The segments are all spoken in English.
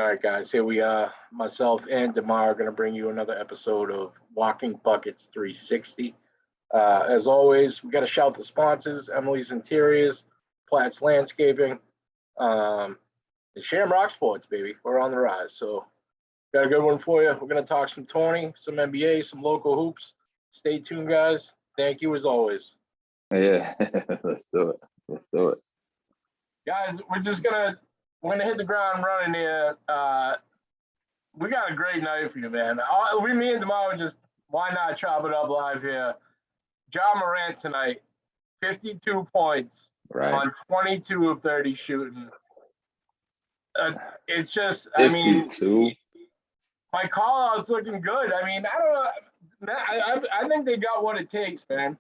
All right, guys, here we are. Myself and DeMarr are going to bring you another episode of WalKing Buckets 360. As always, we got to shout the sponsors: Emily's Interiors, Platt's Landscaping, the Shamrock Sports, baby. We're on the rise. So, got a good one for you. We're going to talk some tourney, some NBA, some local hoops. Stay tuned, guys. Thank you as always. Yeah, let's do it. Let's do it. Guys, we're gonna hit the ground running here. We got a great night for you, man. Me and DeMarr just why not chop it up live here? Ja Morant tonight, 52 points on 22 of 30 shooting. It's just, 52. I mean, my call out's looking good. I mean, I don't know. I think they got what it takes, man.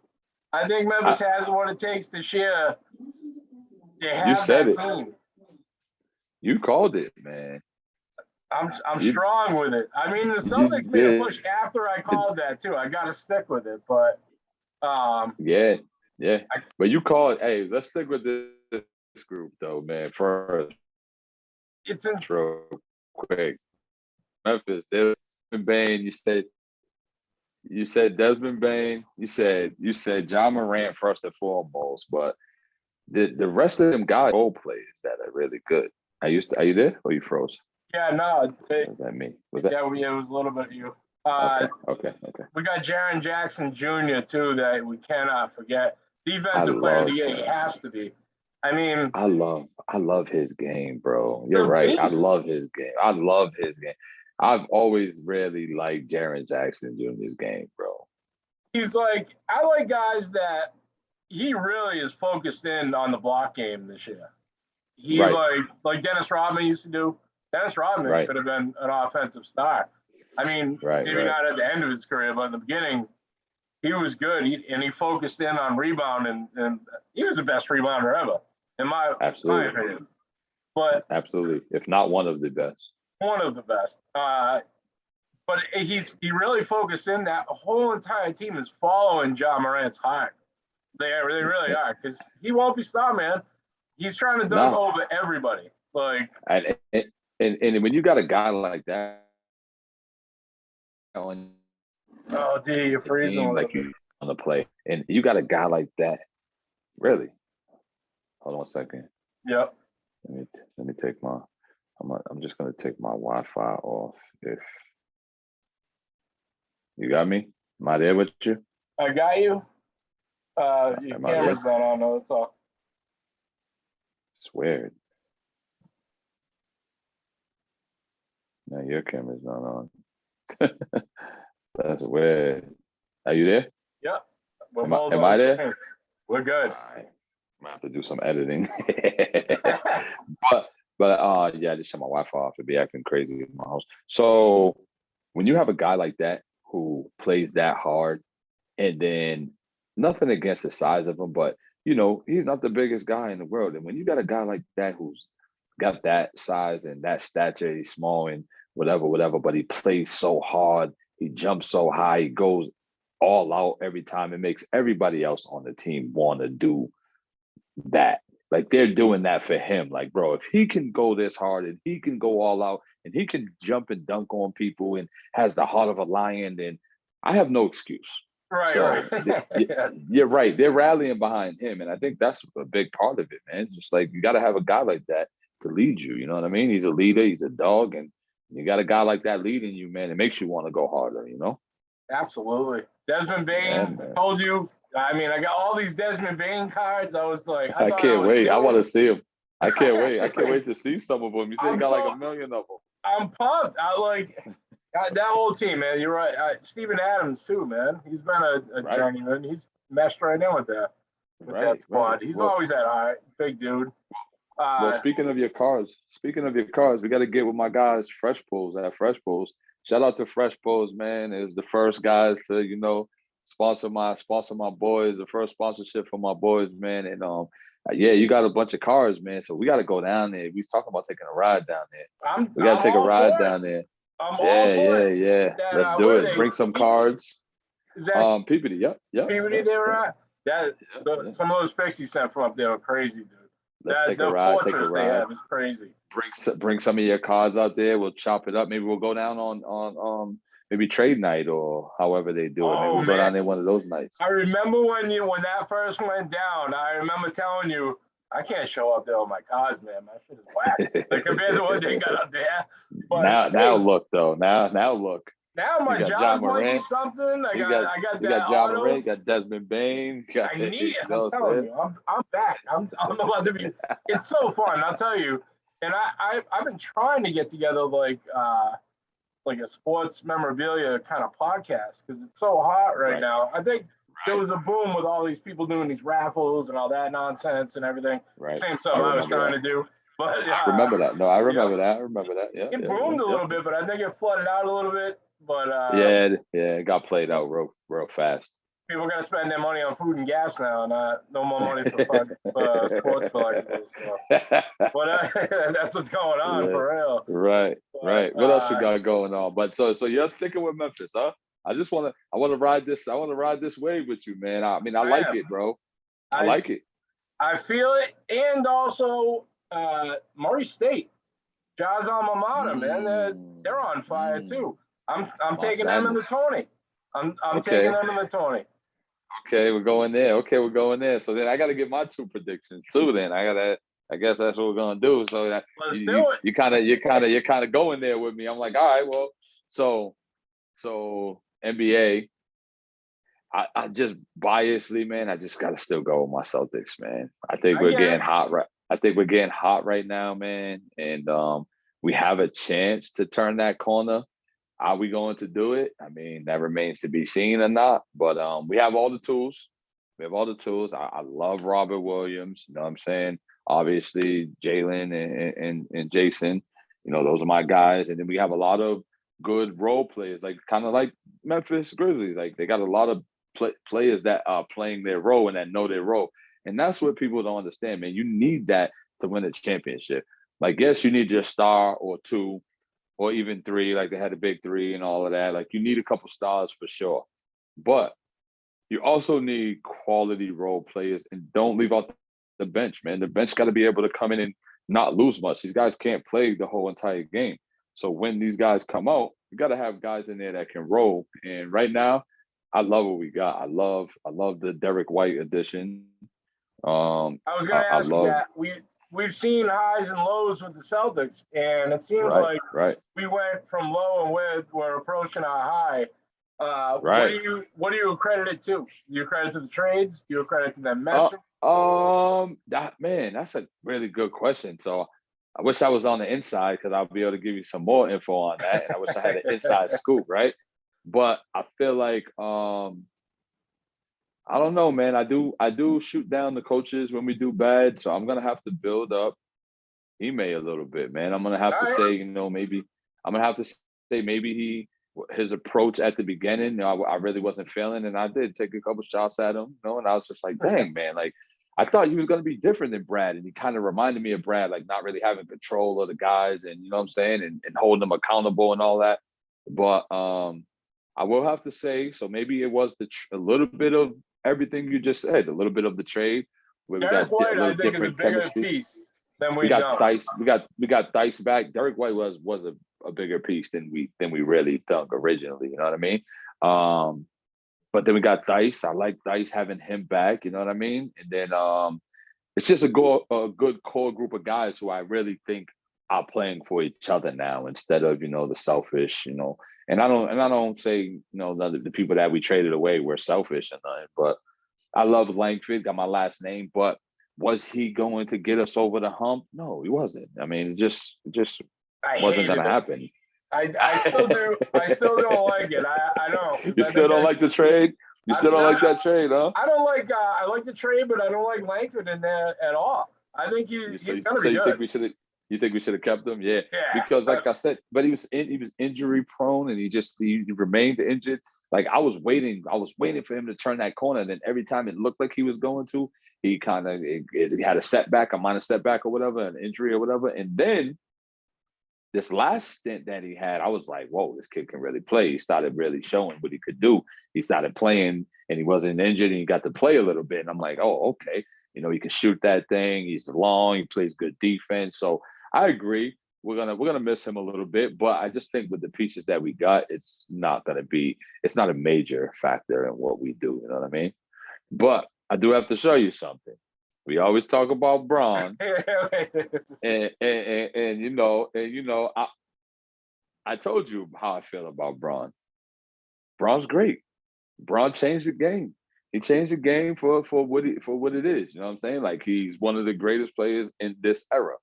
I think Memphis has what it takes this year. They have that team. You called it, man. I'm strong with it. I mean, the Celtics made a push after I called that too. I got to stick with it, but yeah. But you called. Hey, let's stick with this group though, man. First, it's real quick. Memphis, Desmond Bane. You said Desmond Bane. You said Ja Morant first and foremost, but the rest of them guys role players that are really good. Are you there or you froze? Yeah, no. What does that mean? Yeah, it was a little bit of you. Okay. We got Jaren Jackson Jr. too that we cannot forget. Defensive player of the year, he has to be. I mean, I love his game, bro. You're right. I love his game. I've always really liked Jaren Jackson Jr.'s game, bro. He's like, I like guys that he really is focused in on the block game this year. He like Dennis Rodman used to do. Dennis Rodman could have been an offensive star. I mean, maybe not at the end of his career, but in the beginning, he was good. He focused in on rebound, and he was the best rebounder ever, in my opinion. But absolutely, if not one of the best. One of the best. But he really focused in. That whole entire team is following Ja Morant's heart. They really are, because he won't be stopped, man. He's trying to dunk over everybody. Like, and when you got a guy like that on you're freezing team, like you on the play, and you got a guy like that, really. Hold on a second. Yep. Let me take my. I'm just gonna take my Wi-Fi off. If you got me, am I there with you? I got you. Your camera's not on, though. That's all. It's weird. No, your camera's not on. That's weird. Are you there? Yep. Am I there? We're good. All right. I'm gonna have to do some editing. but yeah, I just shut my Wi-Fi off. It'd be acting crazy in my house. So when you have a guy like that who plays that hard, and then nothing against the size of him, but you know, he's not the biggest guy in the world. And when you got a guy like that who's got that size and that stature, he's small and whatever, but he plays so hard, he jumps so high, he goes all out every time. It makes everybody else on the team want to do that. Like, they're doing that for him. Like, bro, if he can go this hard and he can go all out and he can jump and dunk on people and has the heart of a lion, then I have no excuse. Right. You're right. They're rallying behind him. And I think that's a big part of it, man. Just like, you got to have a guy like that to lead you. You know what I mean? He's a leader. He's a dog. And you got a guy like that leading you, man. It makes you want to go harder, you know? Absolutely. Desmond Bane, told you. I mean, I got all these Desmond Bane cards. I was like, I can't wait. I want to see him. I can't wait. I can't wait to see some of them. You said you got like a million of them. I'm pumped. That whole team, man. You're right. Steven Adams too, man. He's been a journeyman. He's meshed right in with that squad. He's always that high, big dude. Well, speaking of your cars, we got to get with my guys, Fresh Pulls at Fresh Pulls. Shout out to Fresh Pulls, man. It was the first guys to, you know, sponsor my boys, the first sponsorship for my boys, man. And yeah, you got a bunch of cars, man. So we got to go down there. We was talking about taking a ride down there. We got to take a ride down there. Yeah. Let's do it. Bring some cards. Is that Peabody? Yep. Peabody, they were at. Some of those pics you sent from up there were crazy, dude. Let's take a the ride. Take a fortress they ride. have is crazy. Bring some of your cards out there. We'll chop it up. Maybe we'll go down on maybe trade night or however they do it. Maybe we'll go down there one of those nights. I remember when that first went down. I remember telling you, I can't show up there with my cards, man. My shit is whack. Like compared to what they got up there. But now look though. Now look. Now my Ja jobs might be Morant. something. I got that Ja Morant. You got Desmond Bain. I need it. I'm telling you, I'm back. I'm about to be. It's so fun. I'll tell you. And I've been trying to get together like a sports memorabilia kind of podcast because it's so hot right now. I think there was a boom with all these people doing these raffles and all that nonsense and everything. Right. Same stuff I was trying to do. But I remember that. No, I remember that. I remember that. Yeah. It boomed a little bit, but I think it flooded out a little bit. But it got played out real fast. People got to spend their money on food and gas now, no more money for sports collectibles. So. But that's what's going on for real. Right. What else we got going on? But so you're sticking with Memphis, huh? I want to ride this. I want to ride this wave with you, man. I mean, I like it, bro. I like it. I feel it, and also Murray State, Ja's alma mater, man. They're on fire too. I'm taking them in the Tony. I'm taking them in the Tony. Okay, we're going there. So then I got to get my two predictions too. Then I guess that's what we're gonna do. So that Let's do it. You're kind of going there with me. I'm like, all right, well, so NBA. I just biasly, man. I just gotta still go with my Celtics, man. I think we're getting hot right. I think we're getting hot right now, man. And we have a chance to turn that corner. Are we going to do it? I mean, that remains to be seen or not. But we have all the tools. I love Robert Williams. You know what I'm saying? Obviously, Jalen and Jason. You know, those are my guys. And then we have a lot of good role players, like kind of like Memphis Grizzlies. Like they got a lot of players that are playing their role and that know their role. And that's what people don't understand, man. You need that to win a championship. Like, yes, you need your star or two, or even three, like they had a big three and all of that. Like you need a couple stars for sure. But you also need quality role players, and don't leave out the bench, man. The bench got to be able to come in and not lose much. These guys can't play the whole entire game. So when these guys come out, you got to have guys in there that can roll. And right now, I love what we got. I love the Derek White addition. I was going to ask you that. We've seen highs and lows with the Celtics, and it seems like we went from low and we're approaching our high. What do you accredit it to? Do you credit to the trades? Do you credit to them meshing? That's a really good question. So I wish I was on the inside because I'll be able to give you some more info on that. And I wish I had an inside scoop, right? But I feel like I don't know, man. I do shoot down the coaches when we do bad, so I'm gonna have to build up Ime a little bit, man. I'm gonna have to say, maybe I'm gonna have to say maybe his approach at the beginning, I really wasn't feeling, and I did take a couple shots at him, and I was just like, dang, man, like I thought he was gonna be different than Brad, and he kind of reminded me of Brad, like not really having control of the guys, and you know what I'm saying, and holding them accountable and all that. But I will have to say, so maybe it was a little bit of everything you just said, a little bit of the trade where Derek White, I think, is a bigger piece than we got. Dice, we got Dice back. Derek White was a bigger piece than we really thought originally. You know what I mean? But then we got Dice. I like Dice having him back. You know what I mean? And then it's just a good core group of guys who I really think are playing for each other now instead of the selfish. And I don't say the people that we traded away were selfish and nothing, but I love Langford, got my last name, but was he going to get us over the hump? No, he wasn't. I mean, it just wasn't going to happen. I still do. I still don't like it. I don't. You still don't like the trade? You still don't like that trade, huh? I don't like. I like the trade, but I don't like Langford in there at all. I think he's going to be good. You think we should have kept him? Yeah. Because like I said, but he was injury prone and he remained injured. Like I was waiting for him to turn that corner. And then every time it looked like he was going to, he kind of had a setback, a minor setback or whatever, an injury or whatever. And then this last stint that he had, I was like, whoa, this kid can really play. He started really showing what he could do. He started playing and he wasn't injured and he got to play a little bit. And I'm like, oh, okay. You know, he can shoot that thing. He's long. He plays good defense. So I agree. We're gonna miss him a little bit, but I just think with the pieces that we got, it's not a major factor in what we do. You know what I mean? But I do have to show you something. We always talk about Bron, and I told you how I feel about Bron. Bron's great. Bron changed the game. He changed the game for what it is. You know what I'm saying? Like, he's one of the greatest players in this era.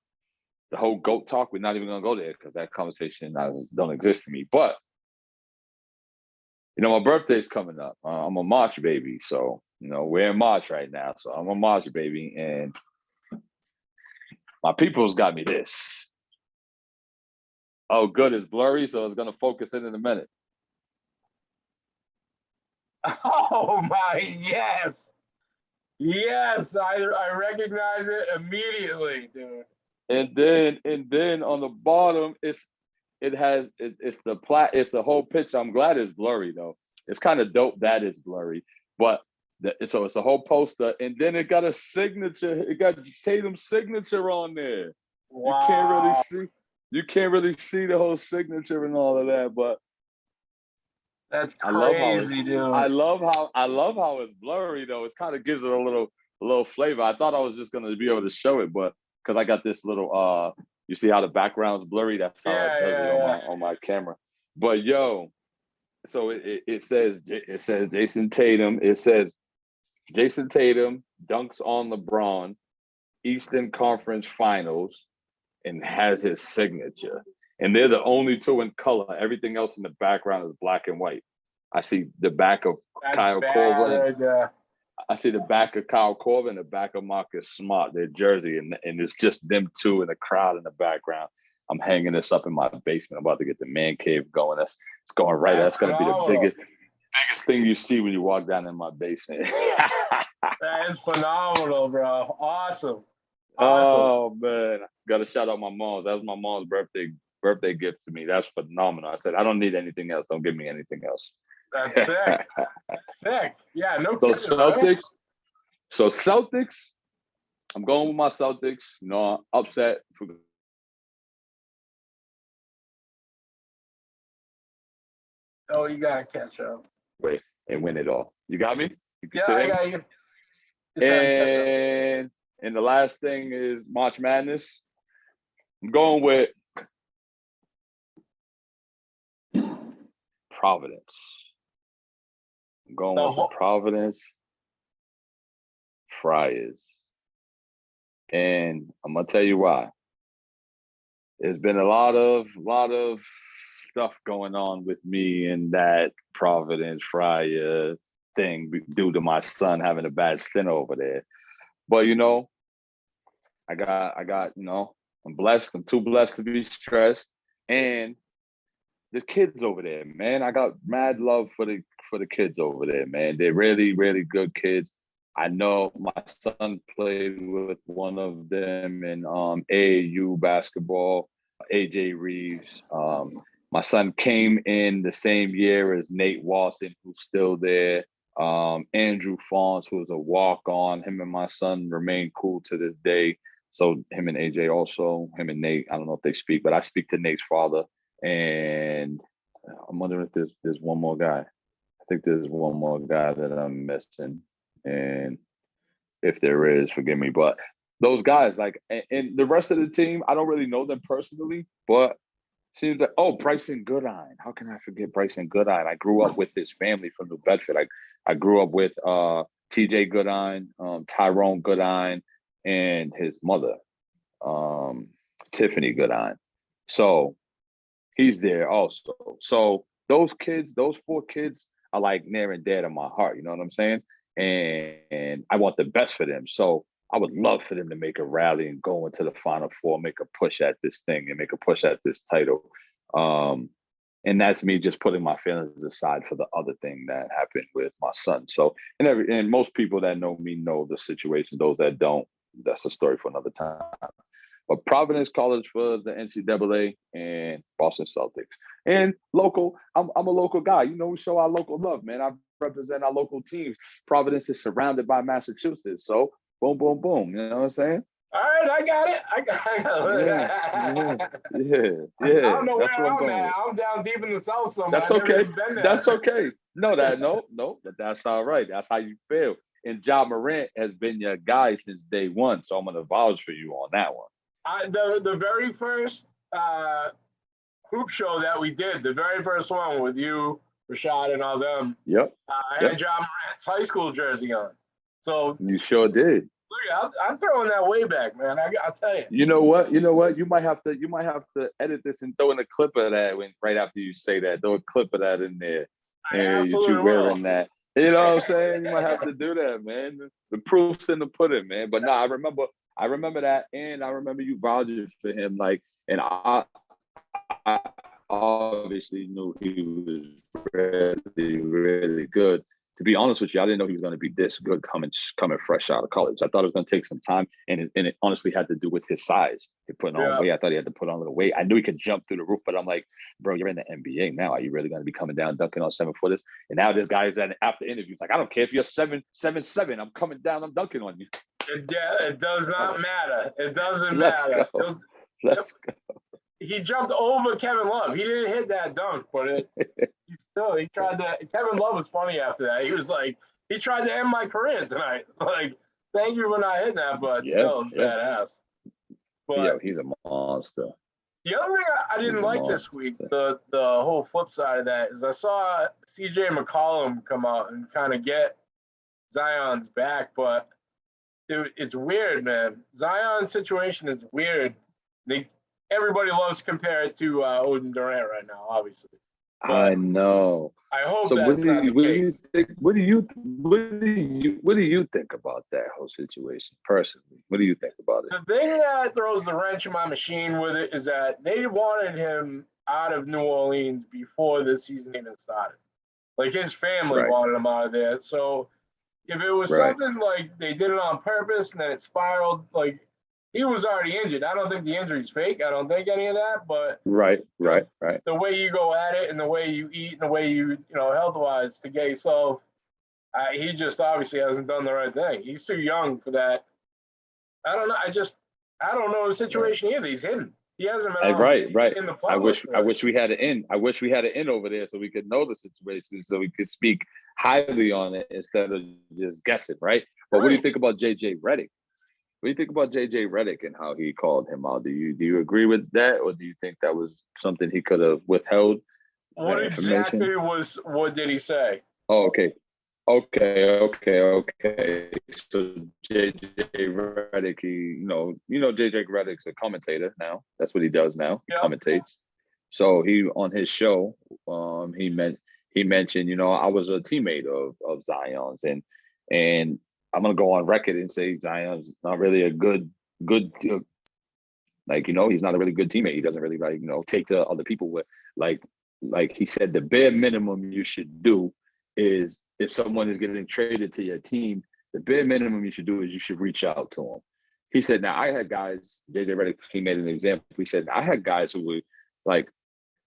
The whole GOAT talk, we're not even gonna go there because that conversation don't exist to me. But you know, my birthday's coming up. I'm a March baby, so you know we're in March right now. So I'm a March baby, and my people's got me this. Oh, good, it's blurry, so it's gonna focus in a minute. Oh my, yes, I recognize it immediately, dude. And then on the bottom, it's the whole picture. I'm glad it's blurry though. It's kind of dope that it's blurry, but so it's a whole poster, and then it got a signature. It got Tatum's signature on there. Wow. You can't really see the whole signature and all of that, but that's crazy, dude. I love how it's blurry though. It kind of gives it a little flavor. I thought I was just gonna be able to show it, but because I got this little you see how the background's blurry? That's how it does it on my camera. But yo, so it says Jason Tatum. It says Jason Tatum dunks on LeBron, Eastern Conference Finals, and has his signature. And they're the only two in color. Everything else in the background is black and white. I see the back of Kyle Korver. I see the back of Kyle Korver and the back of Marcus Smart, their jersey, and it's just them two in the crowd in the background. I'm hanging this up in my basement. I'm about to get the man cave going. It's going right. That's going to be the biggest thing you see when you walk down in my basement. That is phenomenal, bro. Awesome. Oh man, got to shout out my mom. That was my mom's birthday gift to me. That's phenomenal. I said, I don't need anything else. Don't give me anything else. That's sick. Sick. Yeah, no so kidding, Celtics. Right? So Celtics, I'm going with my Celtics. You know, upset. Oh, you gotta catch up. Wait, and win it all. You got me? Yeah, I got you. And the last thing is March Madness. I'm going with Providence. I'm going with the Providence Friars. And I'm gonna tell you why. There's been a lot of stuff going on with me in that Providence Friar thing due to my son having a bad stint over there. But you know, I got, you know, I'm blessed. I'm too blessed to be stressed. And the kids over there, man, I got mad love for the kids over there, man. They're really, really good kids. I know my son played with one of them in AAU basketball, AJ Reeves. My son came in the same year as Nate Walson, who's still there. Andrew Fons, who's a walk-on. Him and my son remain cool to this day. So him and AJ also, him and Nate, I don't know if they speak, but I speak to Nate's father. And I'm wondering if there's one more guy. I think there's one more guy that I'm missing. And if there is, forgive me. But those guys, like, and the rest of the team, I don't really know them personally, but seems like, Bryson Goodine. How can I forget Bryson Goodine? I grew up with his family from New Bedford. I grew up with TJ Goodine, Tyrone Goodine, and his mother, Tiffany Goodine. So he's there also. So those four kids are like near and dear to my heart. You know what I'm saying? And I want the best for them. So I would love for them to make a rally and go into the Final Four, make a push at this thing and make a push at this title. And that's me just putting my feelings aside for the other thing that happened with my son. So, and most people that know me know the situation. Those that don't, that's a story for another time. But Providence College for the NCAA and Boston Celtics. And local, I'm a local guy. You know, we show our local love, man. I represent our local teams. Providence is surrounded by Massachusetts. So Boom, boom, boom. You know what I'm saying? All right, I got it. I got it. I don't know That's where what I'm I'm going at. with. I'm down deep in the South somewhere. That's I've never okay. even been there. That's okay. No, but that's all right. That's how you feel. And Ja Morant has been your guy since day one, so I'm gonna vouch for you on that one. The very first hoop show that we did, the very first one with you, Rashad, and all them. Yep. I had Ja Morant's high school jersey on. So you sure did. Look, I'm throwing that way back, man. I'll tell you. You know what? You might have to edit this and throw in a clip of that right after you say that. Throw a clip of that in there. And you wearing that. You know what I'm saying? You might have to do that, man. The proof's in the pudding, man. But no, I remember that, and I remember you vouching for him, like, and I obviously knew he was really, really good. To be honest with you, I didn't know he was going to be this good coming fresh out of college. I thought it was going to take some time, and it honestly had to do with his size. He put on weight. I thought he had to put on a little weight. I knew he could jump through the roof, but I'm like, bro, you're in the NBA now. Are you really going to be coming down dunking on 7-footers? And now this guy is after interviews like, I don't care if you're 7'7", I'm coming down, I'm dunking on you. It does not matter. It doesn't Let's matter. Go. Let's go. He jumped over Kevin Love. He didn't hit that dunk, but he tried to. Kevin Love was funny after that. He was like, he tried to end my career tonight. Like, thank you for not hitting that, but still, it's badass. But he's a monster. The other thing I didn't like this week, the whole flip side of that, is I saw CJ McCollum come out and kind of get Zion's back, but it's weird, man. Zion's situation is weird. Everybody loves to compare it to Odin Durant right now, obviously. But I know. I hope so that's not the case. What do you think about that whole situation personally? What do you think about it? The thing that throws the wrench in my machine with it is that they wanted him out of New Orleans before the season even started. Like, his family wanted him out of there. So if it was something like they did it on purpose and then it spiraled, like, he was already injured. I don't think the injury's fake. I don't think any of that. But right. The way you go at it and the way you eat and the way you health-wise to get yourself, he just obviously hasn't done the right thing. He's too young for that. I don't know. I don't know the situation either. He's hidden. He hasn't been in the public. I wish we had an in. I wish we had an in over there so we could know the situation, so we could speak highly on it instead of just guessing, right? But what do you think about JJ Redick? What do you think about JJ Redick and how he called him out? Do you agree with that, or do you think that was something he could have withheld? What exactly what did he say? Oh, okay. So JJ Redick, you know JJ Redick's a commentator now. That's what he does now. He commentates. So he on his show, he mentioned, I was a teammate of Zion's, and I'm gonna go on record and say Zion's not really a good he's not a really good teammate. He doesn't really take to other people with like he said, the bare minimum you should do is, if someone is getting traded to your team, the bare minimum you should do is you should reach out to them. He said, now I had guys, JJ Redick, he made an example. He said, I had guys who were like,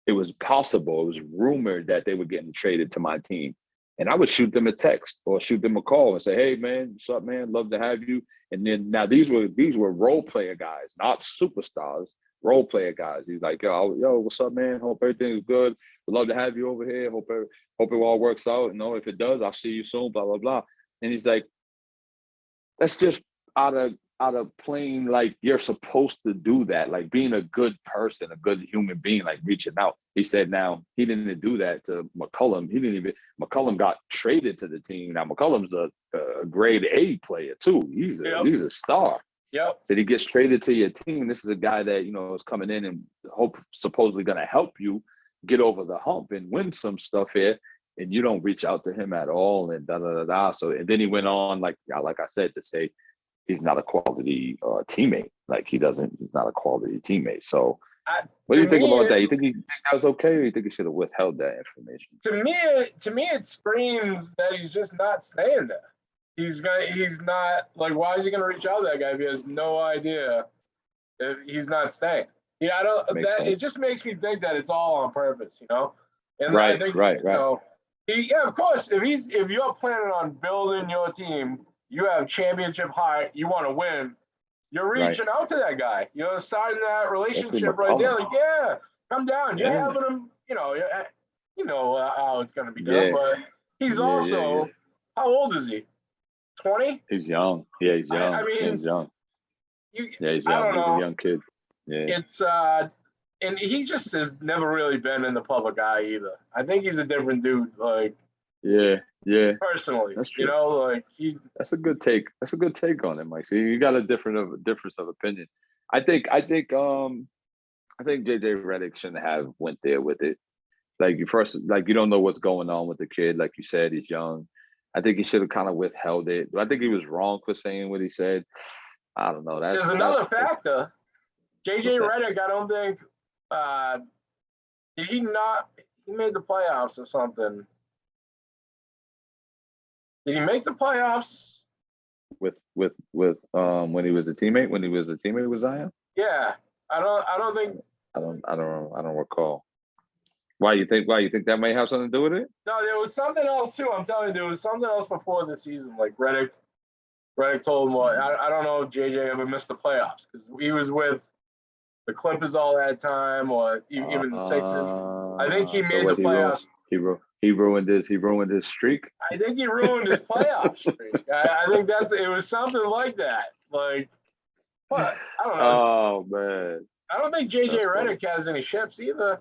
it was possible, it was rumored that they were getting traded to my team. And I would shoot them a text or shoot them a call and say, hey, man, what's up, man? Love to have you. And then now these were role player guys, not superstars, role player guys. He's like, yo, what's up, man? Hope everything is good. Would love to have you over here. Hope it all works out. If it does, I'll see you soon, blah, blah, blah. And he's like, that's just out of plain, like, you're supposed to do that, like being a good person, a good human being, like reaching out. He said now he didn't do that to McCollum. McCollum got traded to the team. Now McCollum's a grade A player too. He's a star. Yep. So he gets traded to your team. This is a guy that, is coming in and supposedly going to help you get over the hump and win some stuff here. And you don't reach out to him at all, and da. So, and then he went on, like I said, to say he's not a quality teammate. Like he's not a quality teammate. So what do you think about that? You think that was okay, or you think he should have withheld that information? To me, it screams that he's just not staying there. He's not, like, why is he going to reach out to that guy if he has no idea if he's not staying? Yeah, it just makes me think that it's all on purpose, And right, I think, right. of course, if you're planning on building your team you have championship heart, you want to win, you're reaching out to that guy. You're starting that relationship right there. Like, yeah, come down. You're having him, you know how it's going to be done. But he's also, how old is he? 20? He's young. Yeah, he's young. I mean, he's young. He's young. He's a young kid. Yeah. It's and he just has never really been in the public eye either. I think he's a different dude. Like, yeah. Personally, that's true. You know, like That's a good take. That's a good take on it, Mike. See, you got a difference of opinion. I think JJ Redick shouldn't have went there with it. Like you don't know what's going on with the kid. Like you said, he's young. I think he should have kind of withheld it. I think he was wrong for saying what he said. I don't know. There's another factor. JJ Redick, I don't think did he not? He made the playoffs or something. Did he make the playoffs with when he was a teammate? When he was a teammate with Zion? Yeah, I don't think. I don't recall. Why you think that may have something to do with it? No, there was something else too. I'm telling you, there was something else before the season. Like Redick told him, well, I don't know if JJ ever missed the playoffs because he was with the Clippers all that time, or even the Sixers. I think he made the playoffs. He ruined his streak. I think he ruined his playoff streak. I think it was something like that. Like, what? I don't know. Oh man. I don't think JJ Redick has any ships either.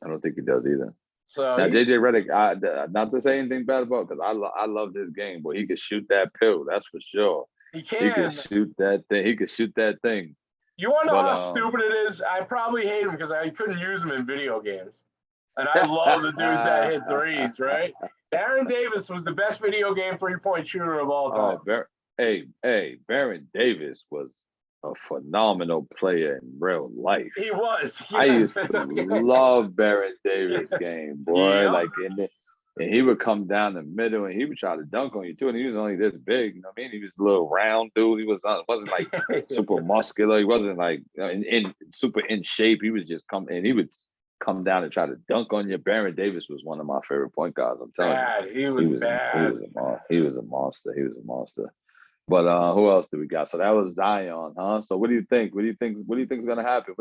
I don't think he does either. So now JJ Redick, not to say anything bad about, because I love this game, but he can shoot that pill. That's for sure. He can. He can shoot that thing. He can shoot that thing. You want to know how stupid it is? I probably hate him because I couldn't use him in video games. And I love the dudes that hit threes, right? Baron Davis was the best video game three-point shooter of all time. Baron Davis was a phenomenal player in real life. He was. I used to love Baron Davis' game, boy. Like, and he would come down the middle and he would try to dunk on you too. And he was only this big, you know what I mean? He was a little round dude. He wasn't like super muscular. He wasn't like in super in shape. He was just he would come down and try to dunk on you. Baron Davis was one of my favorite point guards. I'm telling you, he was bad. He was a monster. But who else do we got? So that was Zion, huh? So what do you think? What do you think is gonna happen?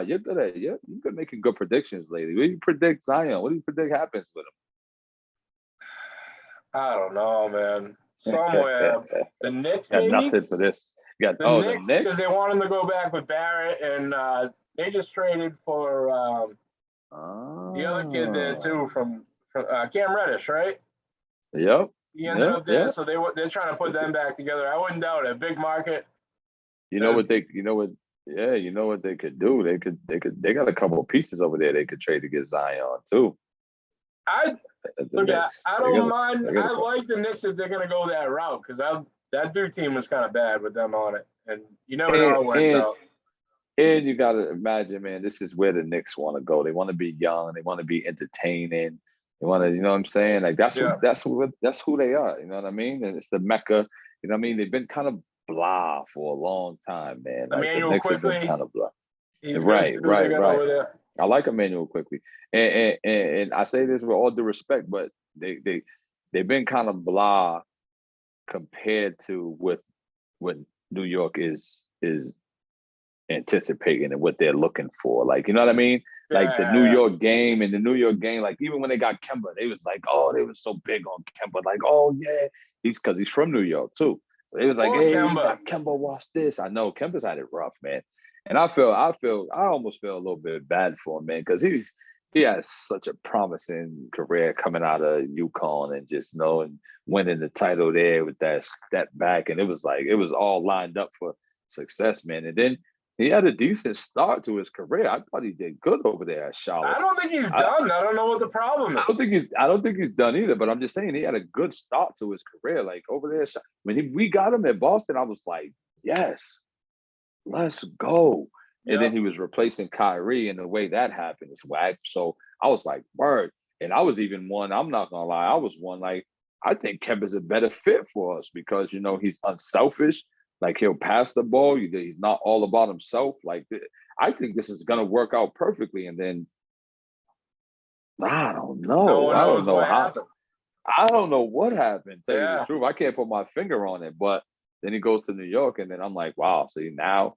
You're good at you've been making good predictions lately. What do you predict Zion? What do you predict happens with him? I don't know, man. Somewhere the Knicks maybe? Nothing for this. The Knicks because they want him to go back with Barrett, and they just traded for the other kid there too from Cam Reddish, right? Yep. He ended up there, so they're trying to put them back together. I wouldn't doubt it. Big market. You know what they could do? They got a couple of pieces over there they could trade to get Zion too. I don't mind. I like the Knicks if they're gonna go that route because that Duke team was kind of bad with them on it, and you never know how it works out. And you gotta imagine, man, this is where the Knicks want to go. They want to be young. They want to be entertaining. They want to, you know what I'm saying? Like that's who they are. You know what I mean? And it's the Mecca. You know what I mean? They've been kind of blah for a long time, man. Like the Knicks have been kind of blah. Right. I like Emmanuel Quickly, and I say this with all due respect, but they've been kind of blah compared to what New York is anticipating and what they're looking for. Like, you know what I mean? Like the New York game, like even when they got Kemba, they was like, oh, they was so big on Kemba. Like, oh yeah, he's from New York too. So they was like, hey, Kemba, watch this. I know Kemba's had it rough, man. And I almost feel a little bit bad for him, man, because he has such a promising career coming out of UConn and just and winning the title there with that step back. And it was all lined up for success, man. And then he had a decent start to his career. I thought he did good over there at Charlotte. I don't think he's done. I don't know what the problem is. I don't think he's done either, but I'm just saying he had a good start to his career. Like over there, when we got him at Boston, I was like, yes, let's go. And then he was replacing Kyrie, and the way that happened is whack. So I was like, word. And I was even one, I'm not gonna lie, I was one like, I think Kemba's a better fit for us because he's unselfish. Like he'll pass the ball. He's not all about himself. Like I think this is gonna work out perfectly. And then I don't know. I don't know how. I don't know what happened. Tell you the Yeah. truth, I can't put my finger on it. But then he goes to New York, and then I'm like, wow. See, now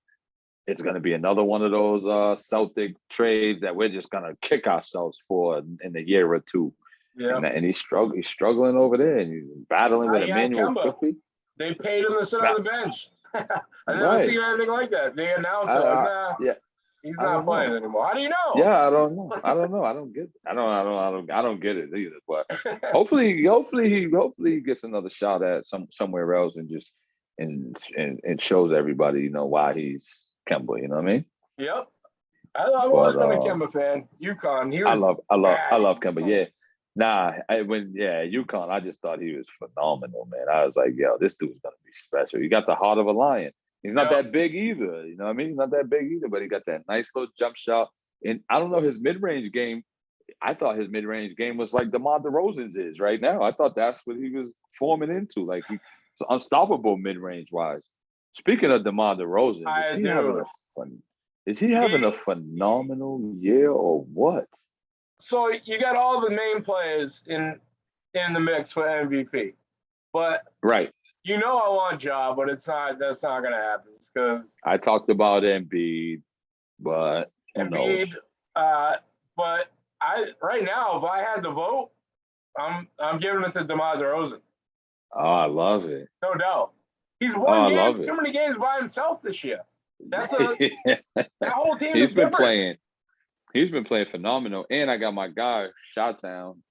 it's going to be another one of those Celtic trades that we're just going to kick ourselves for in a year or two. Yeah. And he's struggling over there, and he's battling with Emmanuel quickly. They paid him to sit on the bench. I never Right. seen anything like that. They announced it like, nah, Yeah. he's not playing anymore. How do you know? Yeah, I don't know. I don't get it. I don't get it either. But hopefully he gets another shot at somewhere else and just and shows everybody, you know, why he's Kemba. You know what I mean? Yep. I've always been a Kemba fan. UConn. He was I love Kemba. Yeah. Nah, UConn, I just thought he was phenomenal, man. I was like, yo, this dude's gonna be special. He got the heart of a lion. He's not that big either, you know what I mean? He's not that big either, but he got that nice little jump shot. And I don't know his mid-range game. I thought his mid-range game was like DeMar DeRozan's is right now. I thought that's what he was forming into. Like he's unstoppable mid-range wise. Speaking of DeMar DeRozan, is he having a phenomenal year or what? So you got all the main players in the mix for MVP, but right. You know I want Ja, but that's not going to happen because I talked about Embiid, but Embiid. But right now, if I had to vote, I'm giving it to DeMar DeRozan. Oh, I love it. No doubt. He's won too many games by himself this year. That's that whole team. He's been playing phenomenal, and I got my guy Shot-Town.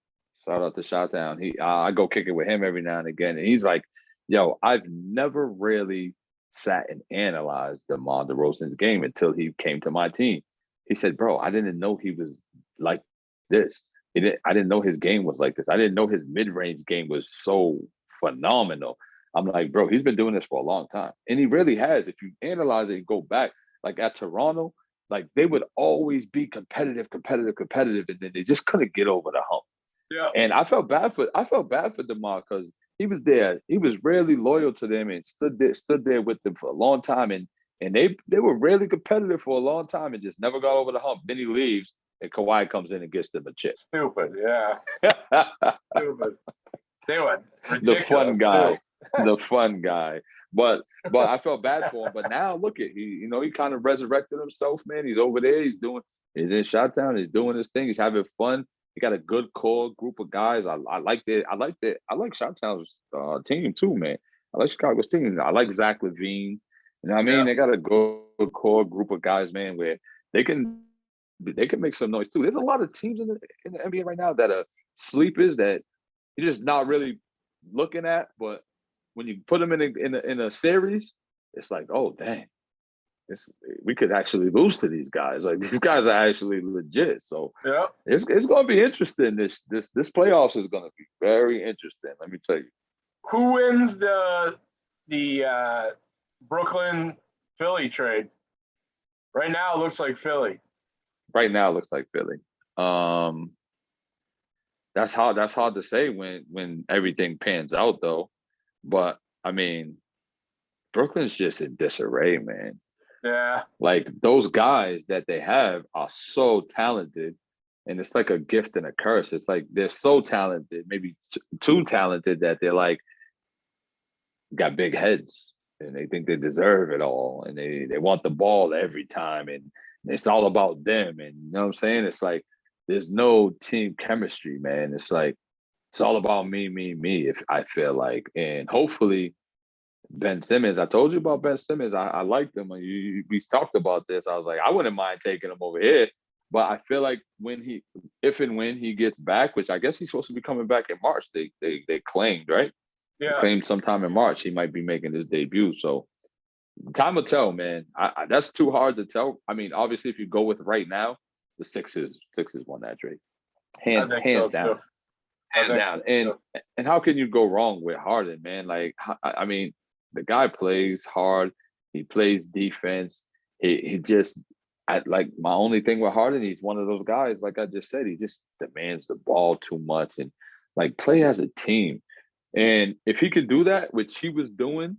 Shout out to Shot-Town. I go kick it with him every now and again, and he's like, yo, I've never really sat and analyzed DeMar DeRozan's game until he came to my team. He said, bro, I didn't know he was like this. I didn't know his game was like this. I didn't know his mid-range game was so phenomenal. I'm like, bro, he's been doing this for a long time. And he really has. If you analyze it and go back, like at Toronto, like they would always be competitive, and then they just couldn't get over the hump. Yeah. And I felt bad for DeMar because he was there. He was really loyal to them and stood there with them for a long time. And they were really competitive for a long time and just never got over the hump. Then he leaves and Kawhi comes in and gets them a chip. Stupid, yeah. Stupid. They were ridiculous. The fun guy. But I felt bad for him. But now look at he kind of resurrected himself, man. He's over there. He's in Shot-Town. He's doing his thing. He's having fun. He got a good core group of guys. I like Shot-Town's team too, man. I like Chicago's team. I like Zach LaVine. You know what I mean? They got a good core group of guys, man, where they can make some noise too. There's a lot of teams in the NBA right now that are sleepers that you're just not really looking at, but when you put them in a series, it's like, oh dang, we could actually lose to these guys. Like these guys are actually legit. So it's going to be interesting. This playoffs is going to be very interesting. Let me tell you. Who wins the Brooklyn Philly trade? Right now, it looks like Philly. That's hard to say when everything pans out though. But I mean, Brooklyn's just in disarray, man. Yeah. Like those guys that they have are so talented, and it's like a gift and a curse. It's like they're so talented, maybe too talented that they're like got big heads and they think they deserve it all, and they want the ball every time, and it's all about them. And you know what I'm saying? It's like there's no team chemistry, man. It's like it's all about me. If I feel like, and hopefully. Ben Simmons, I told you about Ben Simmons. I liked him. We talked about this. I was like, I wouldn't mind taking him over here. But I feel like if and when he gets back, which I guess he's supposed to be coming back in March, they claimed, right? Yeah. They claimed sometime in March he might be making his debut. So time will tell, man. That's too hard to tell. I mean, obviously, if you go with right now, the Sixers won that trade. Hands down. Hands down. And how can you go wrong with Harden, man? Like, I mean, the guy plays hard. He plays defense. He just, like my only thing with Harden, he's one of those guys, like I just said, he just demands the ball too much and like play as a team. And if he could do that, which he was doing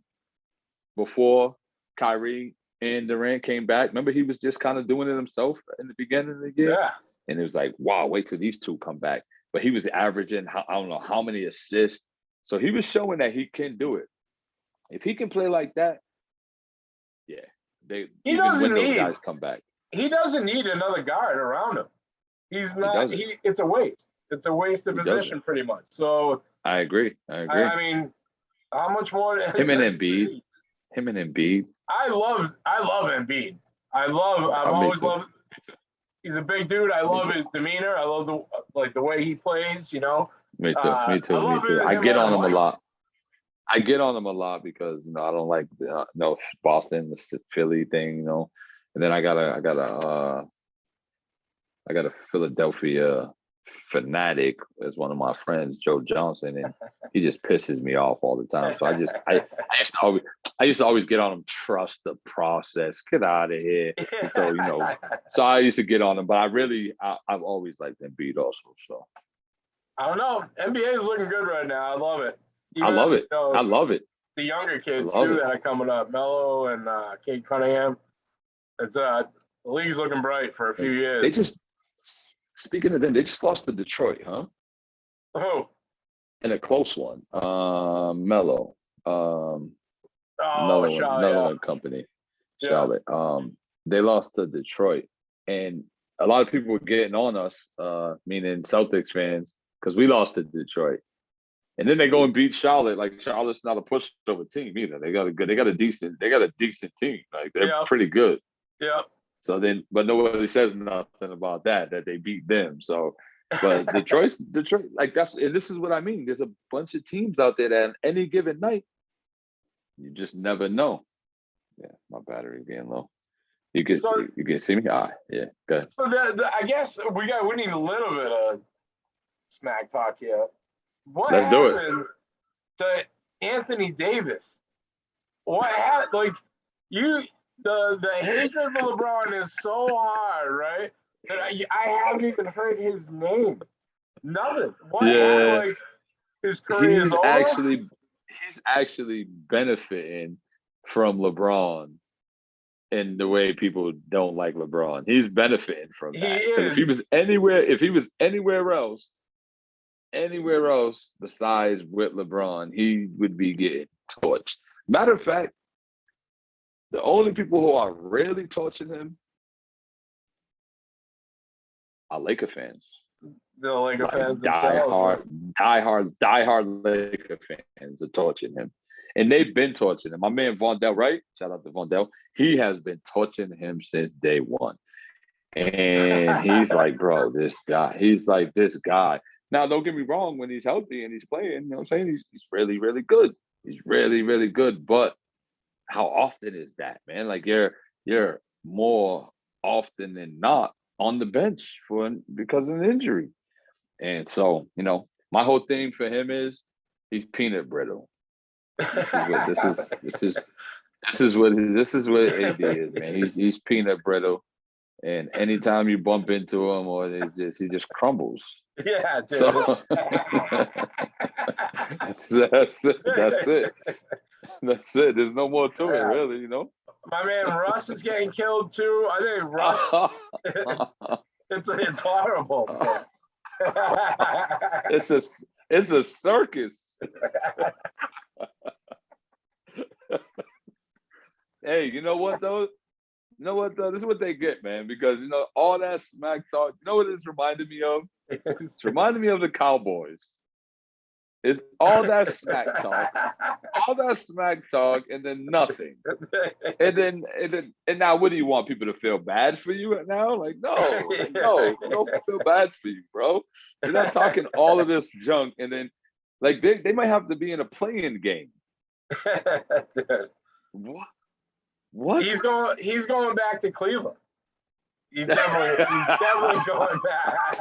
before Kyrie and Durant came back, remember he was just kind of doing it himself in the beginning of the year? Yeah. And it was like, wow, wait till these two come back. but he was averaging I don't know how many assists. So he was showing that he can do it. If he can play like that, yeah, even when those guys come back. He doesn't need another guard around him. He's not. It's a waste. It's a waste of position, pretty much. So I agree. I mean, how much more? Him and Embiid. I love Embiid. I've always loved. He's a big dude. I love his demeanor. I love the way he plays. You know. Me too. I get on him a lot. Because I don't like Boston, the Philly thing, and then I got a Philadelphia fanatic as one of my friends, Joe Johnson, and he just pisses me off all the time. So I used to always get on him. Trust the process. Get out of here. And so so I used to get on him, but I've always liked Embiid also. So I don't know. NBA is looking good right now. I love it. I love it. I love it. The younger kids too that are coming up, Melo and Kate Cunningham. It's the league's looking bright for a few years. They just speaking of them, they just lost to Detroit, huh? Who? In a close one. Melo. Melo and company. Yeah. Charlotte. They lost to Detroit. And a lot of people were getting on us, meaning Celtics fans, because we lost to Detroit. And then they go and beat Charlotte. Like Charlotte's not a pushover team either. They got a decent team. Like they're pretty good. Yeah. So then, but nobody says nothing about that they beat them. So, but Detroit, like and this is what I mean. There's a bunch of teams out there that on any given night, you just never know. Yeah, my battery being low. You can see me? All right, yeah, go ahead. So I guess we need a little bit of smack talk here. Let's do it. To Anthony Davis? What happened? Like the hatred for LeBron is so hard, right? That I haven't even heard his name. Nothing. What happened? Like his career is over? He's actually benefiting from LeBron in the way people don't like LeBron. He's benefiting from that. If he was anywhere else besides with LeBron, he would be getting torched. Matter of fact, the only people who are really torching him are Laker fans. The Laker fans diehard Laker fans are torching him. And they've been torching him. My man Vondell, right? Shout out to Vondell. He has been torching him since day one. And he's like, bro, this guy. He's like, this guy. Now, don't get me wrong, when he's healthy and he's playing, you know what I'm saying? He's really, really good. He's really, really good. But how often is that, man? Like you're more often than not on the bench because of an injury. And so, my whole thing for him is he's peanut brittle. This is what AD is, man. He's peanut brittle. And anytime you bump into him he just crumbles. Yeah, dude. So that's it. That's it. There's no more to it, really, My man Russ is getting killed too. I think Russ it's horrible. It's a circus. Hey, you know what though? This is what they get, man, because all that smack talk, you know what it's reminded me of? It's reminded me of the Cowboys. It's all that smack talk, and then nothing. And now what do you want people to feel bad for you now? Like, no, don't feel bad for you, bro. You're not talking all of this junk, and then like they might have to be in a playing game. What? He's going back to Cleveland. He's definitely going back.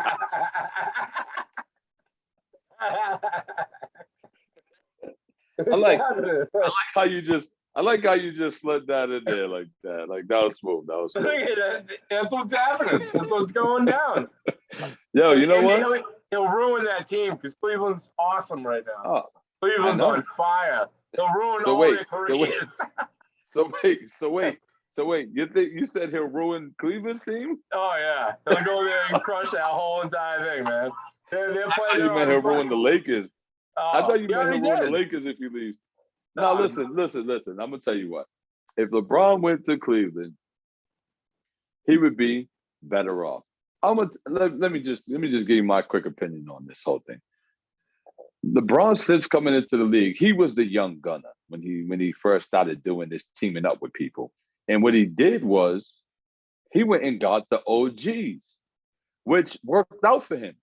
I like how you just slid that in there like that. Like that was smooth. That's what's happening. That's what's going down. Yo, you know what? He'll ruin that team because Cleveland's awesome right now. Oh, Cleveland's on fire. He'll ruin all their careers. So wait. You said he'll ruin Cleveland's team? Oh yeah, he'll go there and crush that whole entire thing, man. They're I thought playing you their meant own he'll ruin the Lakers. I thought you he meant already he'll ruin did. the Lakers if he leaves. No, listen. I'm gonna tell you what. If LeBron went to Cleveland, he would be better off. Let me just give you my quick opinion on this whole thing. LeBron, since coming into the league, he was the young gunner when he first started doing this, teaming up with people. And what he did was he went and got the OGs, which worked out for him.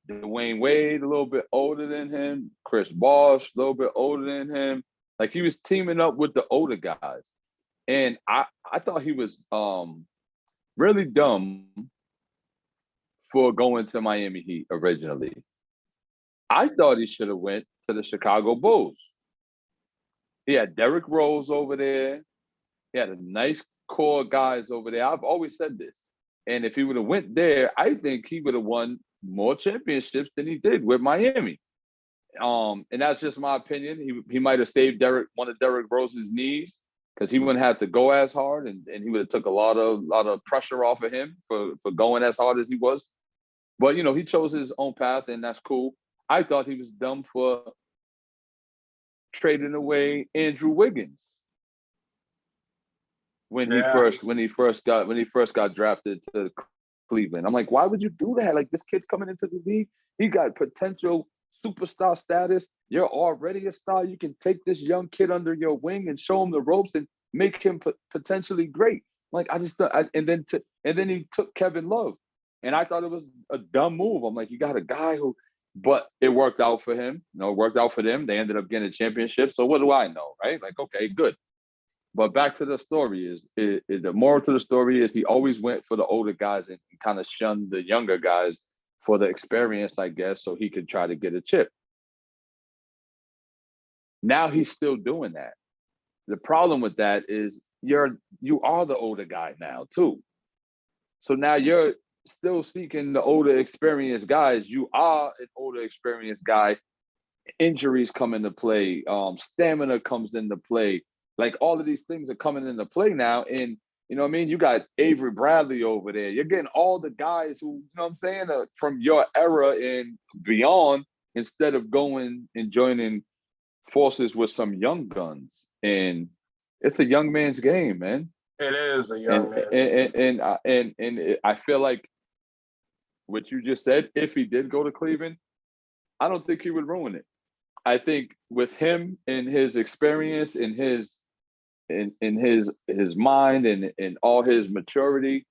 Dwayne Wade, a little bit older than him. Chris Bosh, a little bit older than him. Like, he was teaming up with the older guys. And I thought he was really dumb for going to Miami Heat originally. I thought he should have went to the Chicago Bulls. He had Derrick Rose over there. He had a nice core of guys over there. I've always said this. And if he would have went there, I think he would have won more championships than he did with Miami. And that's just my opinion. He might have saved one of Derrick Rose's knees because he wouldn't have to go as hard, and he would have took a lot of pressure off of him for going as hard as he was. But he chose his own path, and that's cool. I thought he was dumb for trading away Andrew Wiggins when he first got drafted to Cleveland. I'm like, why would you do that? Like, this kid's coming into the league. He got potential superstar status. You're already a star. You can take this young kid under your wing and show him the ropes and make him potentially great. Like, I just thought, and then he took Kevin Love, and I thought it was a dumb move. I'm like, you got a guy who, but it worked out for him. It worked out for them. They ended up getting a championship. So what do I know, right? Like, okay, good. But back to the story the moral to the story is he always went for the older guys and kind of shunned the younger guys for the experience, I guess, so he could try to get a chip. Now he's still doing that. The problem with that is you are the older guy now too. So now you're still seeking the older experienced guys. You are an older experienced guy. Injuries come into play. Stamina comes into play. Like, all of these things are coming into play now. And you know what I mean? You got Avery Bradley over there. You're getting all the guys who, you know what I'm saying, from your era and beyond, instead of going and joining forces with some young guns. And it's a young man's game, man. It is a young man. And I feel like what you just said, if he did go to Cleveland, I don't think he would ruin it. I think with him and his experience and his mind and all his maturity,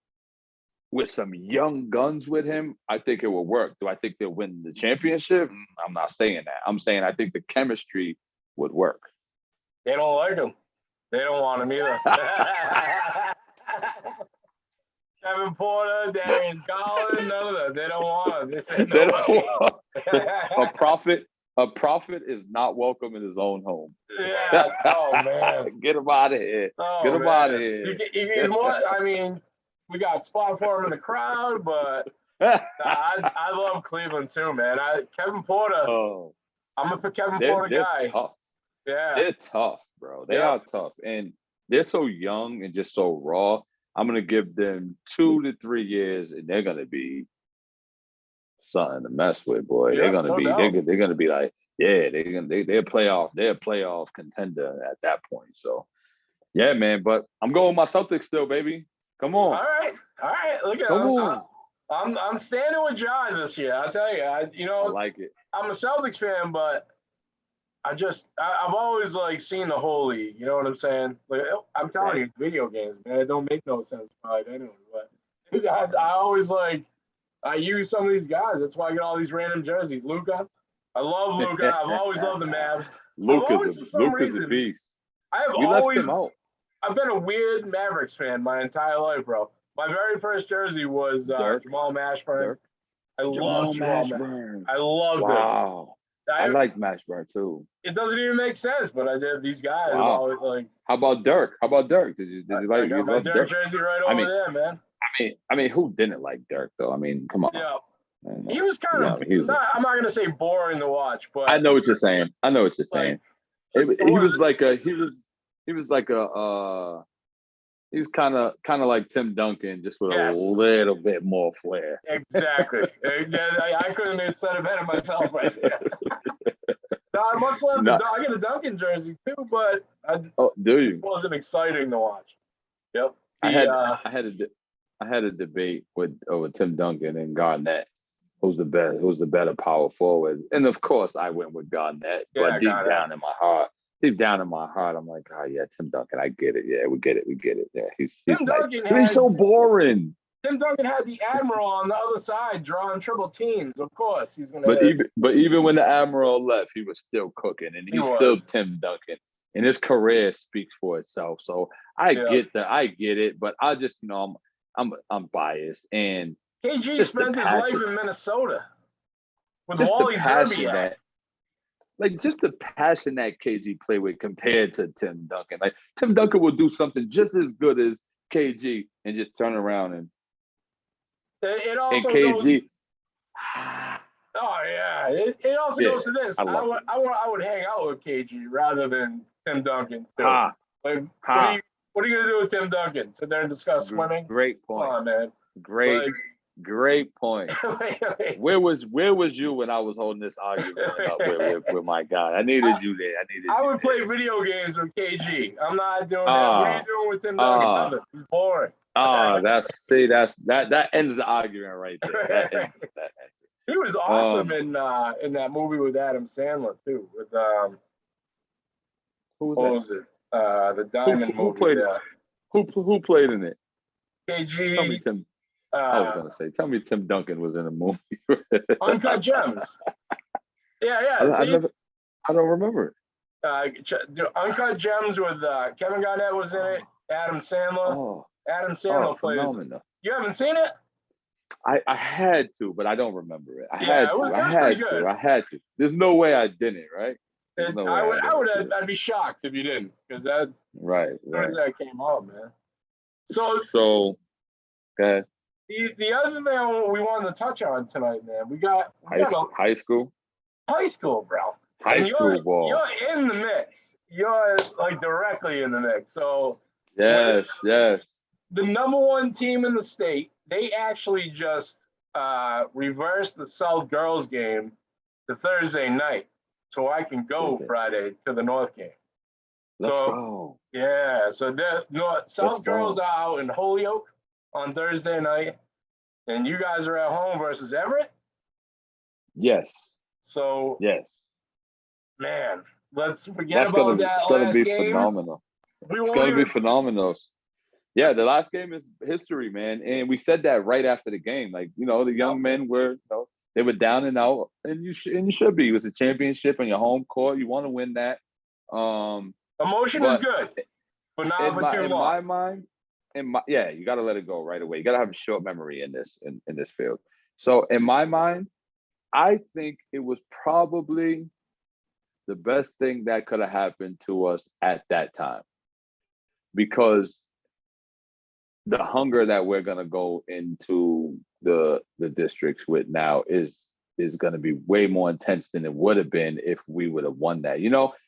with some young guns with him, I think it will work. Do I think they'll win the championship? I'm not saying that. I'm saying I think the chemistry would work. They don't like him. They don't want him either. Kevin Porter, Darius Garland, none of them. They don't want him. They said no. They don't want a prophet is not welcome in his own home. Yeah. Oh, man. Get him out of here. Oh, Get him out of here. He's more, I mean, we got spot for him in the crowd, but I love Cleveland too, man. Kevin Porter. Oh, I'm a Kevin Porter guy. They're tough. Yeah. They're tough, bro. They are tough. And they're so young and just so raw. I'm going to give them 2 to 3 years, and they're going to be something to mess with, boy. They're going to be like, yeah, they're a playoff contender at that point. So, yeah, man. But I'm going with my Celtics still, baby. Come on. All right. Look at I'm standing with Ja this year. I tell you, I like it. I'm a Celtics fan, but I've always seen the whole league. You know what I'm saying? Like, I'm telling you, video games, man, it don't make no sense probably anyway. But I always I use some of these guys. That's why I get all these random jerseys. Luka, I love Luka. I've always loved the Mavs. Luka's a beast. I've been a weird Mavericks fan my entire life, bro. My very first jersey was Jamal Mashburn. I love Jamal Mashburn. I loved it. Wow. I like Mashburn too. It doesn't even make sense, but I did. These guys wow. always How about Dirk? Did you like? I got my Dirk jersey right over there, man. I mean, who didn't like Dirk though? I mean, come on. Yeah. He was kind of. I'm not gonna say boring to watch, but I know what you're saying. He was like a He's kind of like Tim Duncan, just with a little bit more flair. Exactly. I couldn't have said it better myself right there. I much love I get a Duncan jersey too, but it wasn't exciting to watch. Yep. I had a debate over Tim Duncan and Garnett. Who's the better power forward? And of course, I went with Garnett. But deep down in my heart, I'm like, oh yeah, Tim Duncan. I get it. Yeah, we get it. Yeah, he's so boring. Tim Duncan had the Admiral on the other side drawing triple teams. Of course, he's gonna. But even when the Admiral left, he was still cooking, and he's still Tim Duncan. And his career speaks for itself. So I get it. But I just, I'm biased. And KG spent his life in Minnesota with Wally Zerbiak. Just the passion that KG played with compared to Tim Duncan. Like Tim Duncan will do something just as good as KG and just turn around and also KG. Goes, oh yeah, it also goes to this. I would hang out with KG rather than Tim Duncan. What are you gonna do with Tim Duncan? Sit there and discuss swimming? Great point. Come on, man. Great point. Wait. Where was you when I was holding this argument up with my guy? I needed you there. I would play video games with KG. I'm not doing that. What are you doing with Tim Duncan? He's boring. That ends the argument right there. That ends. He was awesome in that movie with Adam Sandler too. With who was it? The Diamond movie. Who played in it? KG. Tell me Tim. I was gonna say, tell me Tim Duncan was in a movie. Uncut Gems. Yeah. I don't remember it. Uncut Gems with Kevin Garnett was in it. Adam Sandler. Adam Sandler plays. Phenomenal. You haven't seen it? I had to, but I don't remember it. I had to. There's no way I didn't, right? I'd be shocked if you didn't, because that that came out, man. So go ahead. The other thing we wanted to touch on tonight, man, we got high school. High school, bro. High school ball. You're in the mix. You're like directly in the mix. So yes. The number one team in the state, they actually just reversed the South girls game to Thursday night, so I can go Friday to the North game. Let's go. Yeah, so the South girls are out in Holyoke on Thursday night, and you guys are at home versus Everett? Yes. So, yes. Man, let's forget about that last game. It's going to be phenomenal. It's going to be phenomenal. Yeah, the last game is history, man. And we said that right after the game. Like, the young men were, they were down and out, and you should be. It was a championship on your home court. You want to win that. Emotion is good, but not for too long. In my mind, you got to let it go right away. You got to have a short memory in this field. So in my mind, I think it was probably the best thing that could have happened to us at that time, because the hunger that we're going to go into the districts with now is going to be way more intense than it would have been if we would have won that.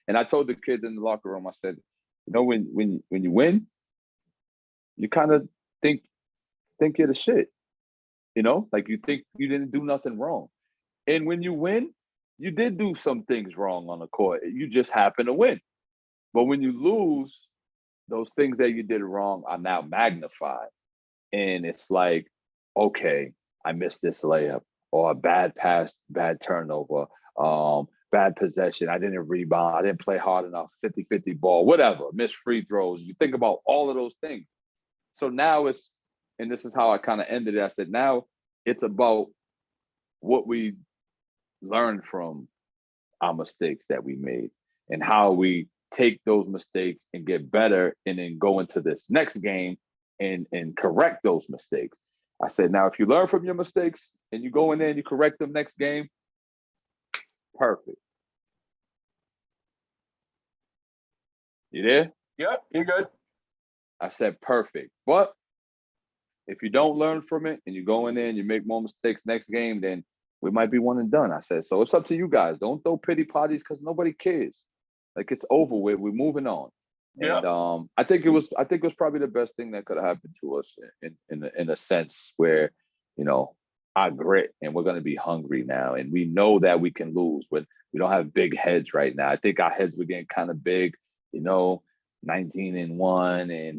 And I told the kids in the locker room, I said, when you win, you kind of think you're the shit, like you think you didn't do nothing wrong. And when you win, you did do some things wrong on the court. You just happen to win. But when you lose, those things that you did wrong are now magnified. And it's like, okay, I missed this layup, or a bad pass, bad turnover, bad possession. I didn't rebound. I didn't play hard enough, 50-50 ball, whatever, missed free throws. You think about all of those things. So now and this is how I kind of ended it. I said, now it's about what we learned from our mistakes that we made and how we take those mistakes and get better, and then go into this next game and correct those mistakes. I said, now, if you learn from your mistakes and you go in there and you correct them next game, perfect. You there? Yep, you're good. I said, perfect. But if you don't learn from it and you go in there and you make more mistakes next game, then we might be one and done. I said, so it's up to you guys. Don't throw pity parties, because nobody cares. Like, it's over with. We're moving on. And I think it was probably the best thing that could have happened to us in a sense where, you know, our grit, and we're going to be hungry now, and we know that we can lose, but we don't have big heads right now. I think our heads were getting kind of big, you know, 19-1, and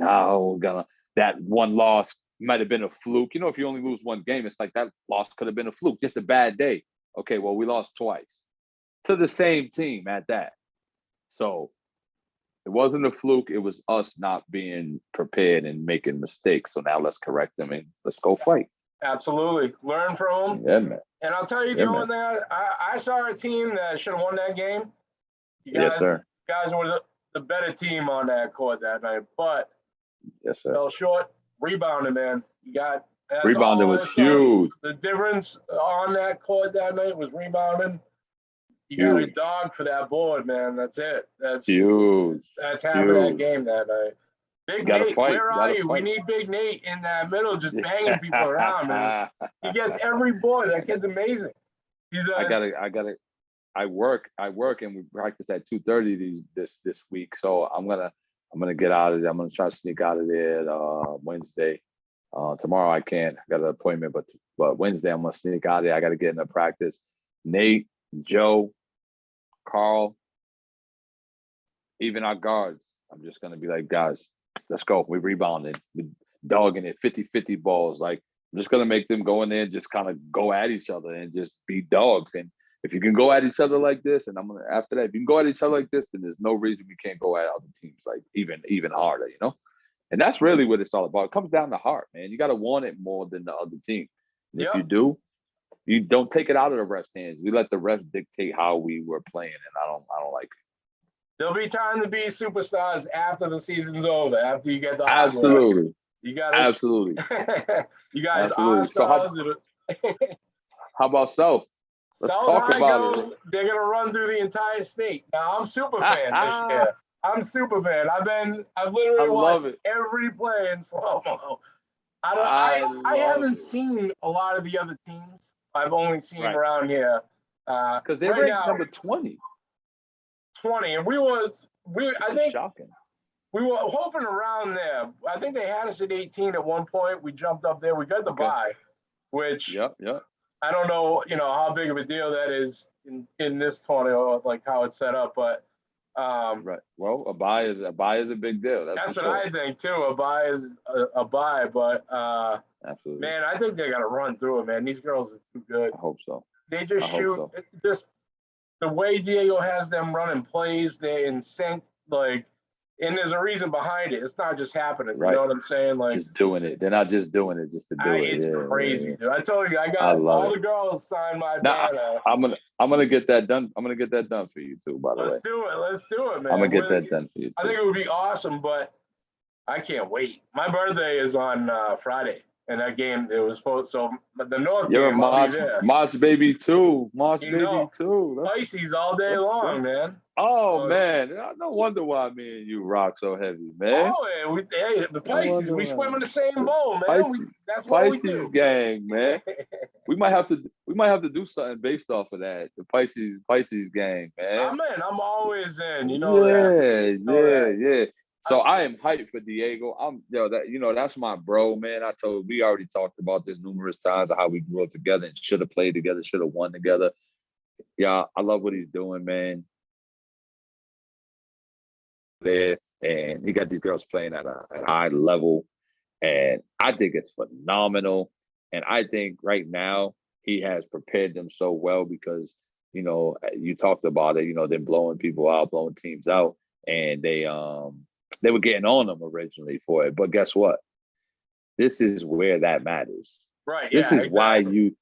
that one loss might have been a fluke. You know, if you only lose one game, it's like that loss could have been a fluke, just a bad day. Okay, well, we lost twice to the same team at that. So it wasn't a fluke. It was us not being prepared and making mistakes. So now let's correct them and let's go fight. Absolutely. Learn from them. Yeah, man. And I'll tell you the only thing, I saw a team that should have won that game. Yes, sir. Guys were the better team on that court that night, but yes, sir. Fell short. Rebounding, man. Rebounding was huge. The difference on that court that night was rebounding. You got a dog for that board, man. That's it. That's huge. That's half of that game that night. Big Nate, fight. Where are you? We need Big Nate in that middle, just banging people around, man. He gets every board. That kid's amazing. I work and we practice at 2:30 this week. So I'm gonna get out of there. I'm gonna try to sneak out of there Wednesday. Tomorrow I can't. I got an appointment, but Wednesday I'm gonna sneak out of there. I gotta get into practice. Nate, Joe, Carl, even our guards. I'm just gonna be like, guys, let's go. We're rebounding. We're dogging it, 50-50 balls. Like, I'm just gonna make them go in there and just kind of go at each other and just be dogs. And if you can go at each other like this, and after that, if you can go at each other like this, then there's no reason we can't go at other teams like even harder, you know? And that's really what it's all about. It comes down to heart, man. You gotta want it more than the other team. And if you do, you don't take it out of the refs' hands. We let the refs dictate how we were playing, and I don't like it. There'll be time to be superstars after the season's over, after you get the absolutely. You got absolutely. You guys are stars. So how about South? Let's talk about it. They're gonna run through the entire state. Now I'm super fan this year. I'm super fan. I've literally watched every play in slow-mo. I haven't seen a lot of the other teams. I've only seen around here. Because they ranked number 20. 20, and I think shocking. We were hoping around there. I think they had us at 18 at one point. We jumped up there. We got the bye, which yep. I don't know, how big of a deal that is in this tournament, or like how it's set up, but right. Well, a bye is a big deal. That's what I think too. A bye is a bye, but absolutely, man, I think they got to run through it, man. These girls are too good. I hope so. They just shoot. Just the way Diego has them running plays, they're in sync, like. And there's a reason behind it. It's not just happening. You know what I'm saying? Like, just doing it. They're not just doing it just to do it. It's crazy, dude. I told you, I got all the girls sign my banner. I'm gonna get that done. I'm gonna get that done for you too. By the way, let's do it, man. I'm gonna get that done for you too. I think it would be awesome, but I can't wait. My birthday is on Friday, and that game it was supposed. So the North You're game, March, March baby too. March baby too. Pisces all day long, man. Oh man, no wonder why me and you rock so heavy, man. Oh, the Pisces, we swim in the same bowl, man. That's what we do. Pisces gang, man. we might have to do something based off of that. The Pisces gang, man. I'm in. I'm always in. You know that. Yeah. So I am hyped for Diego. That's my bro, man. We already talked about this numerous times of how we grew up together and should have played together, should have won together. Yeah, I love what he's doing, man. There, and he got these girls playing at a high level, and I think it's phenomenal. And I think right now he has prepared them so well because you talked about it. They're blowing people out, blowing teams out, and they were getting on them originally for it. But guess what? This is where that matters. Right. This is why you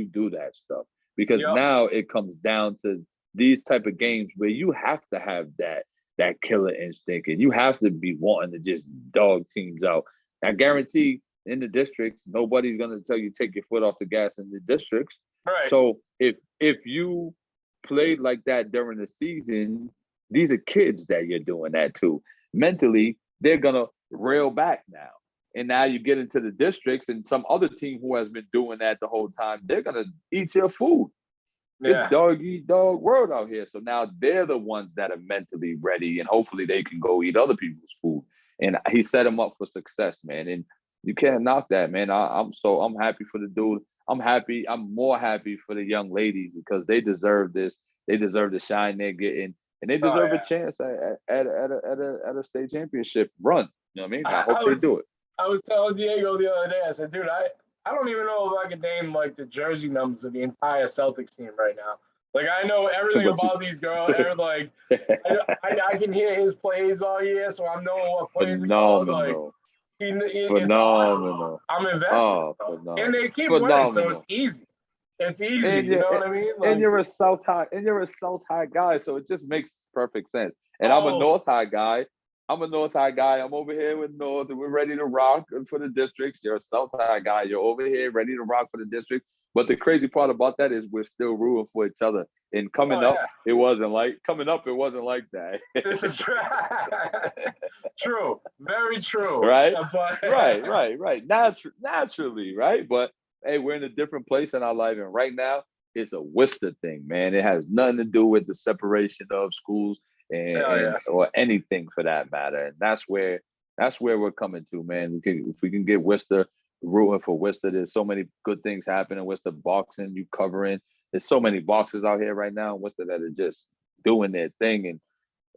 do that stuff, because now it comes down to these type of games where you have to have that killer instinct, and you have to be wanting to just dog teams out. I guarantee in the districts, nobody's going to tell you take your foot off the gas in the districts. Right. So if you played like that during the season, these are kids that you're doing that to. Mentally, they're going to rail back now. And now you get into the districts, and some other team who has been doing that the whole time, they're going to eat your food. It's dog eat dog world out here. So now they're the ones that are mentally ready, and hopefully they can go eat other people's food. And he set them up for success, man. And you can't knock that, man. I'm happy for the dude. I'm happy. I'm more happy for the young ladies because they deserve this. They deserve the shine they're getting, and they deserve a chance at a state championship run. You know what I mean? I hope they do it. I was telling Diego the other day. I said, dude, I don't even know if I could name like the jersey numbers of the entire Celtics team right now. Like I know everything about these girls. Like I can hear his plays all year, so I know what plays are called. Like phenomenal. Awesome. I'm invested, and they keep winning, so it's easy. It's easy. You know what I mean? Like, and you're a South High guy, so it just makes perfect sense. And I'm a North High guy. I'm over here with North, and we're ready to rock for the districts. You're a South High guy. You're over here ready to rock for the district. But the crazy part about that is we're still rooting for each other. And coming up, it wasn't like that. This is true. Very true. Right? Right. Naturally, right? But hey, we're in a different place in our life. And right now, it's a Worcester thing, man. It has nothing to do with the separation of schools or anything for that matter. And that's where we're coming to, man. If we can get Worcester, rooting for Worcester, there's so many good things happening. Worcester boxing, you covering. There's so many boxers out here right now in Worcester that are just doing their thing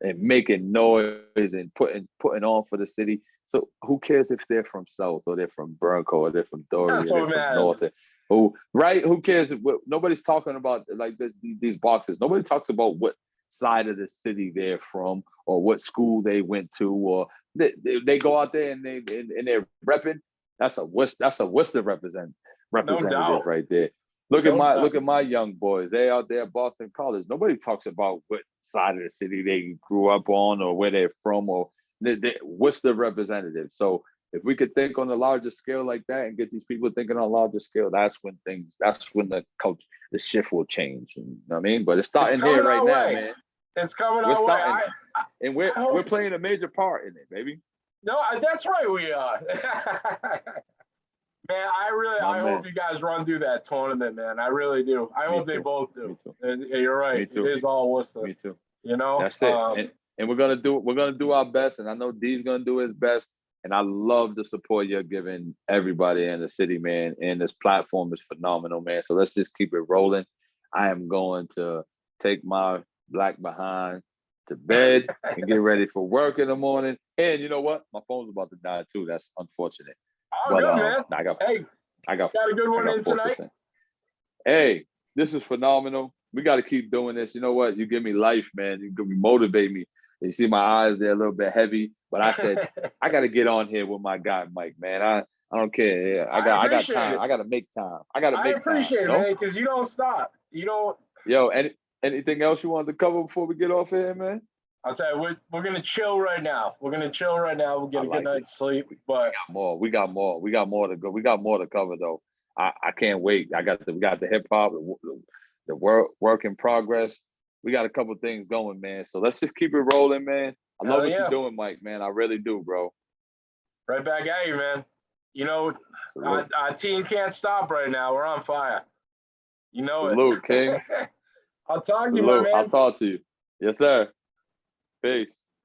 and making noise and putting on for the city. So who cares if they're from South or they're from Bronco or they're from Dory or they're from North? Who cares? Nobody's talking about like these boxers. Nobody talks about what side of the city they're from or what school they went to, or they go out there and they're repping. That's a Worcester representative right there. Look at my young boys. They out there at Boston College. Nobody talks about what side of the city they grew up on or where they're from, or they Worcester representatives. So if we could think on a larger scale like that and get these people thinking on a larger scale, that's when the coach, the shift will change. You know what I mean? But it's starting here right now, man. It's coming our way. And we're playing a major part in it, baby. No, that's right, we are. Man, I hope you guys run through that tournament, man. I really do. I hope they both do. And you're right. It is all Worcester. Me too. You know? That's it. And we're gonna do our best, and I know D's gonna do his best. And I love the support you're giving everybody in the city, man. And this platform is phenomenal, man. So let's just keep it rolling. I am going to take my black behind to bed and get ready for work in the morning. And you know what? My phone's about to die too. That's unfortunate. Oh, good, man. I got a good one in tonight. Hey, this is phenomenal. We got to keep doing this. You know what? You give me life, man. You motivate me. You see my eyes, they're a little bit heavy, but I said, I got to get on here with my guy, Mike, man. I don't care. Yeah, I got time. I got to make time. I appreciate it, man, because you don't stop. You don't. Yo, anything else you wanted to cover before we get off here, man? I'll tell you, we're going to chill right now. We'll get a good night's sleep. But we got more to go. We got more to cover, though. I can't wait. We got the hip hop, the work in progress. We got a couple things going, man. So let's just keep it rolling, man. I love what you're doing, Mike, man. I really do, bro. Right back at you, man. You know, our team can't stop right now. We're on fire. You know it. Salute, King. I'll talk to you, my man. I'll talk to you. Yes, sir. Peace.